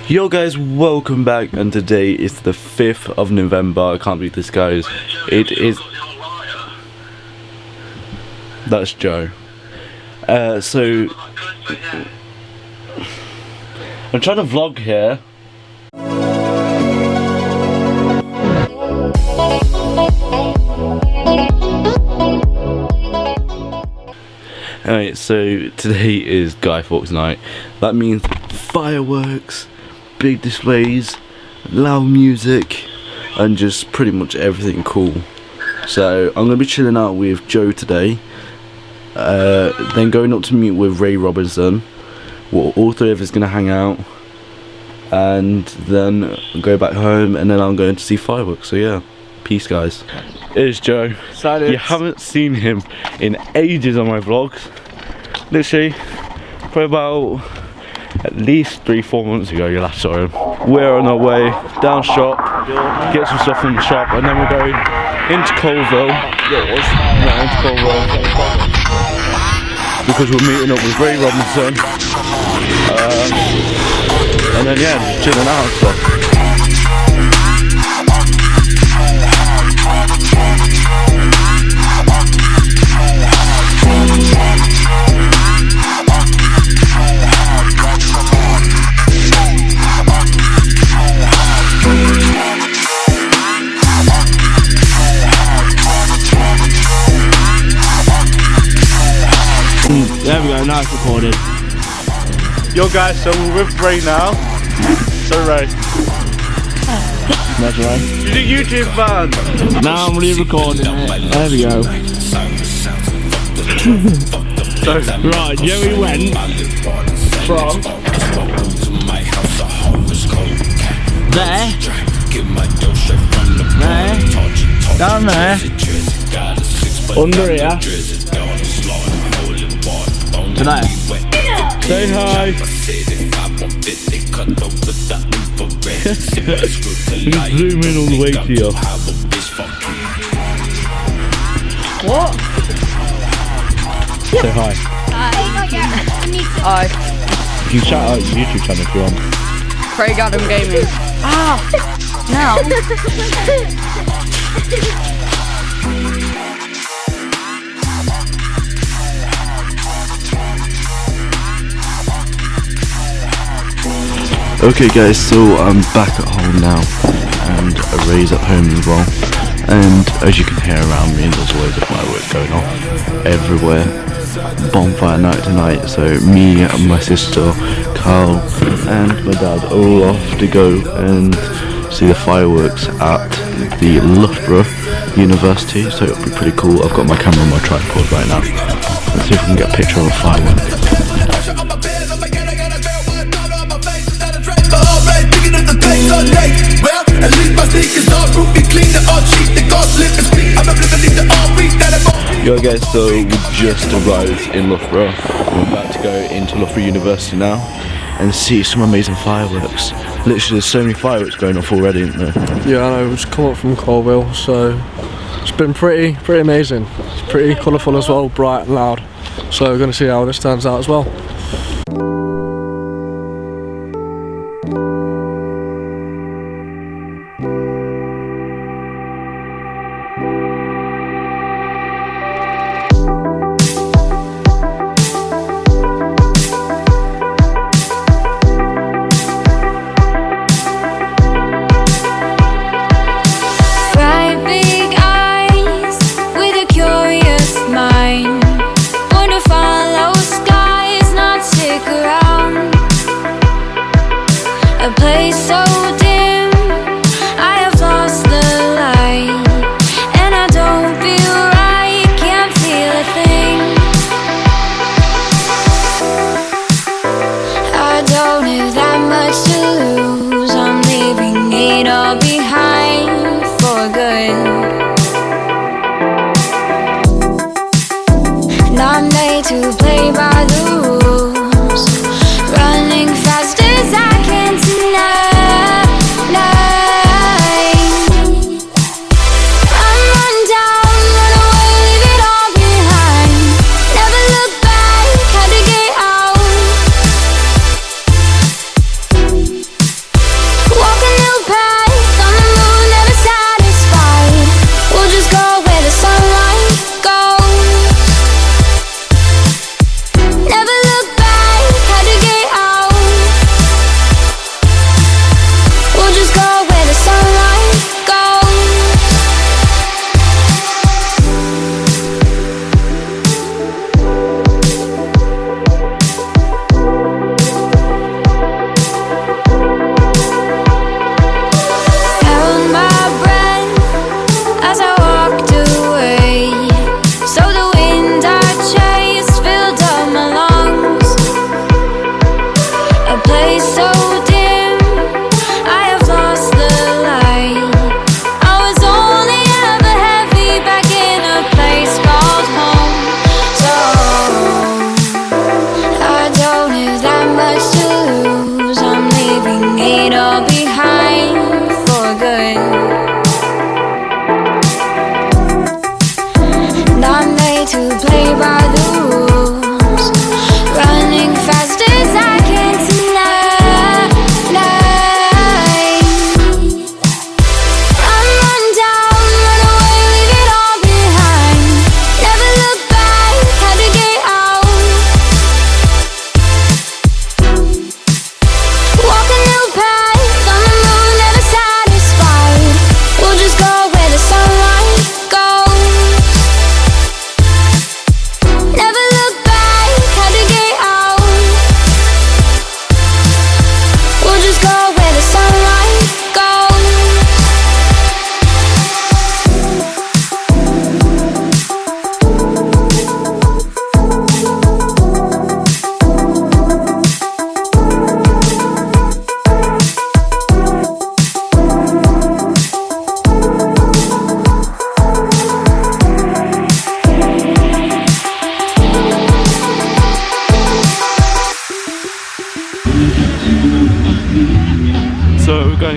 Yo guys, welcome back, and today is the 5th of November. I can't believe this, guys. It is... That's Joe. So... I'm trying to vlog here. Alright, so today is Guy Fawkes night. That means fireworks, big displays, loud music, and just pretty much everything cool. So I'm going to be chilling out with Joe today, then going up to meet with Ray Robinson. All three of us going to hang out, and then go back home, and then I'm going to see fireworks. So yeah, peace guys. Here's Joe. Silence. You haven't seen him in ages on my vlogs. Literally, probably about at least 3-4 months ago you last saw him. We're on our way down shop, get some stuff from the shop, and then we're going into Colville. Into Colville. Because we're meeting up with Ray Robinson. And then yeah, just chilling out and stuff. There we go, now it's recorded. Yo guys, so we're with Ray now. So Ray. That's right. You're a YouTube fan. Now I'm re-recording it. There we go. Right, Joey went from there, down there, under here, to there. Say hi. Just zoom in all the way to you. What? Say hi. Hi. You can shout out your YouTube channel if you want. Craig Adam Gaming. Ah! Now. Okay guys, so I'm back at home now, and Ray's at home as well. And as you can hear around me, there's always a fireworks going off everywhere. Bonfire night tonight, so me and my sister, Carl, and my dad are all off to go and see the fireworks at the Loughborough University, so it'll be pretty cool. I've got my camera on my tripod right now. Let's see if we can get a picture of a firework. Well, at least my sneakers are ruby clean, they're all cheap, they cost living speed. I'm not living the all week that I'm on. Yo guys, so we just arrived in Loughborough. We're about to go into Loughborough University now and see some amazing fireworks. Literally there's so many fireworks going off already, isn't there? Yeah, I know, we've just come up from Colville, so it's been pretty amazing. It's pretty colourful as well, bright and loud. So we're going to see how this turns out as well. A place so dim, I have lost the light, and I don't feel right, can't feel a thing. I don't have that much to lose, I'm leaving it all behind for good. Not made to play by the rules, running fast as I can tonight.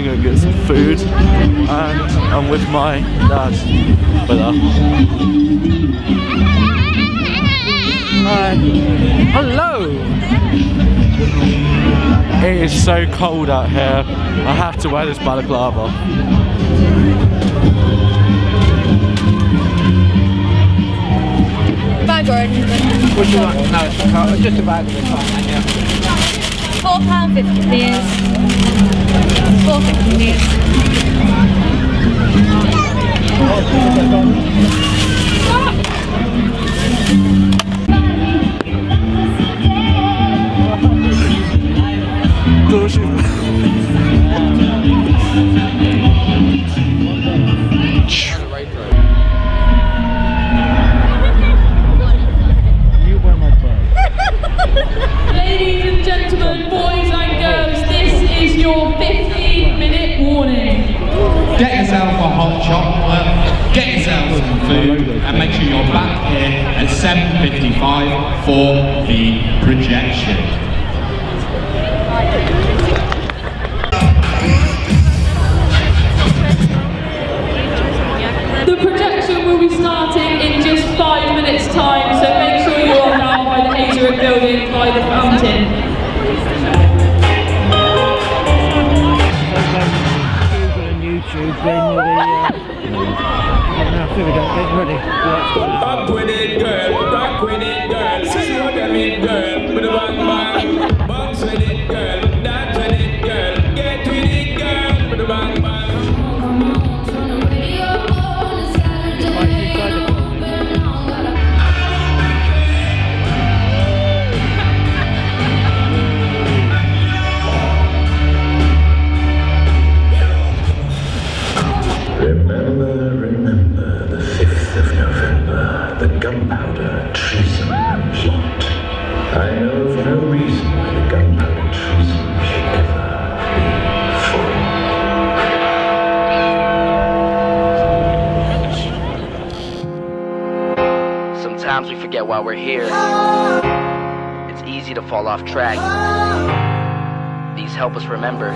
gonna go get some food, and I'm with my dad. Hello. Hi. Hello! It is so cold out here. I have to wear this balaclava. Bag or anything. Would you like? No, it's just a bag of it. Yeah. £4.50 please. £4.50 please. Ladies and gentlemen, boys and girls, this is your 15-minute warning. Get yourself a hot chocolate, get yourself some food, and make sure you're back here at 7:55 for the projection. The projection will be starting in just 5 minutes' time, so make sure you are down by the Hazelwood building by the fountain. Google and YouTube, then with the getting ready. Rock with it, girl. Rock with it, girl. Show them it, girl. With a bang bang. Bounce with it, girl. Dance with it, girl. Get with it, girl. With a bang bang. Remember the 5th of November, the gunpowder treason plot. I know of no reason why the gunpowder treason should ever be full. Sometimes we forget why we're here. It's easy to fall off track. These help us remember.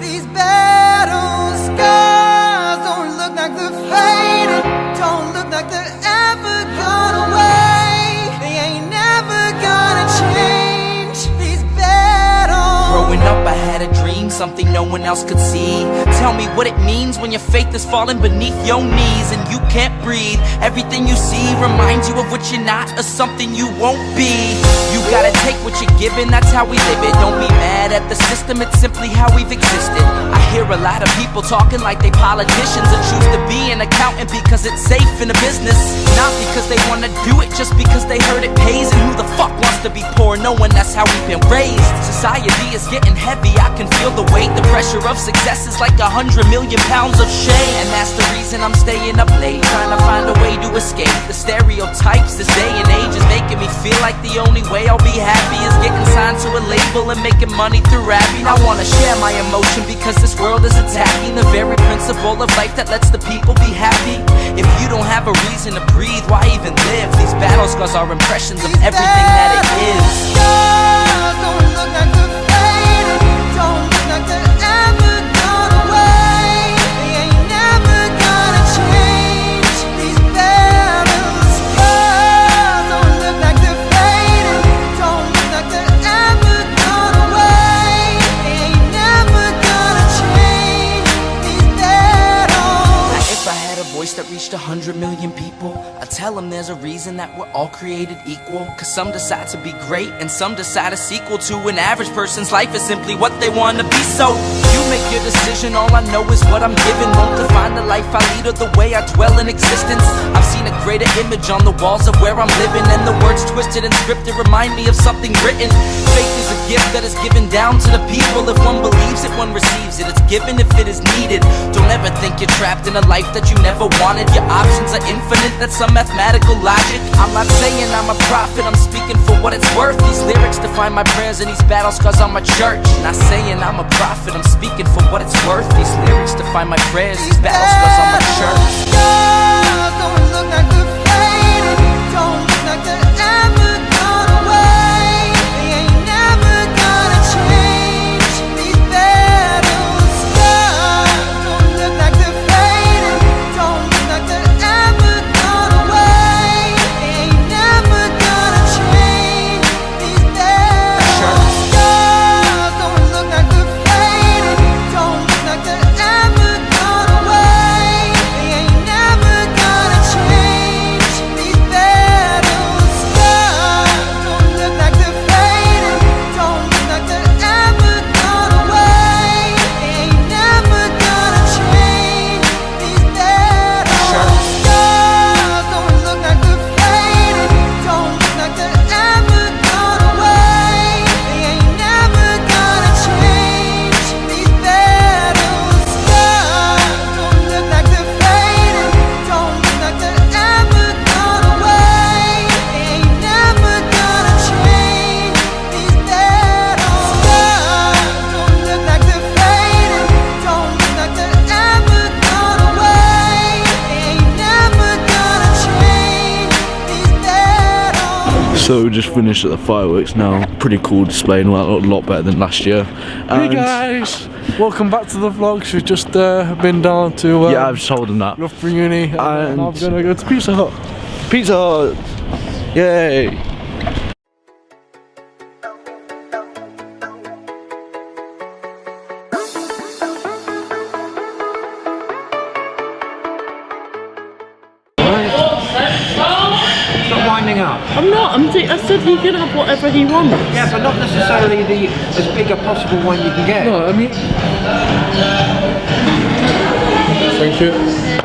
These battle scars don't look like they're faded, don't look like they're ever gone away. They ain't never gonna change. These battles. Growing up I had a dream, something no one else could see. Tell me what it means when your faith is falling beneath your knees and you can't breathe. Everything you see reminds you of what you're not or something you won't be. You gotta take what you're given, that's how we live it. Don't be mad at the system, it's simply how we've existed. I hear a lot of people talking like they politicians and choose to be an accountant because it's safe in a business. Not because they wanna do it, just because they heard it pays. And who the fuck wants to be poor knowing that's how we've been raised? Society is getting heavy, I can feel the weight. The pressure of success is like 100 million pounds of shame. And that's the reason I'm staying up late, trying to find a way to escape the stereotypes this day and age is making me feel like the only way I'll be happy is getting signed to a label and making money through rapping. I wanna share my emotion because this world is attacking the very principle of life that lets the people be happy. If you don't have a reason to breathe, why even live? These battle scars are impressions of everything that it is. Don't look like they're faded, don't look like they're ever gone away. They ain't never gonna change. These battle scars don't look like they're faded, don't look like they're ever gone away. They ain't never gonna change. These battles. Now if I had a voice that reached 100 million people, I'd tell them there's a reason that we're all created equal. Cause some decide to be great and some decide a sequel to an average person's life is simply what they want to be. So you make your decision, all I know is what I'm given. Won't define the life I lead or the way I dwell in existence. I've seen a greater image on the walls of where I'm living, and the words twisted and scripted remind me of something written. Faith is a gift that is given down to the people. If one believes it, one receives it. It's given if it is needed. Don't ever think you're trapped in a life that you never wanted. Your options are infinite, that's some mathematical logic. I'm not saying I'm a prophet, I'm speaking for what it's worth. These lyrics define my prayers and these battle scars on my church. Not saying I'm a prophet, I'm speaking for what it's worth. These lyrics define my prayers, these battle scars on my church. Don't look like they're faded, don't look like they're ever gone away. They ain't never gonna change. These battles. So we just finished at the fireworks now. Pretty cool display and a lot better than last year. Hey guys, welcome back to the vlogs. We've just been down to yeah, I've just told them that. Loughborough Uni, and I'm gonna go to Pizza Hut. Pizza Hut! Yay! Winding up. I'm not. I said he can have whatever he wants. Yeah, but not necessarily the as big a possible one you can get. No, I mean. Thank you.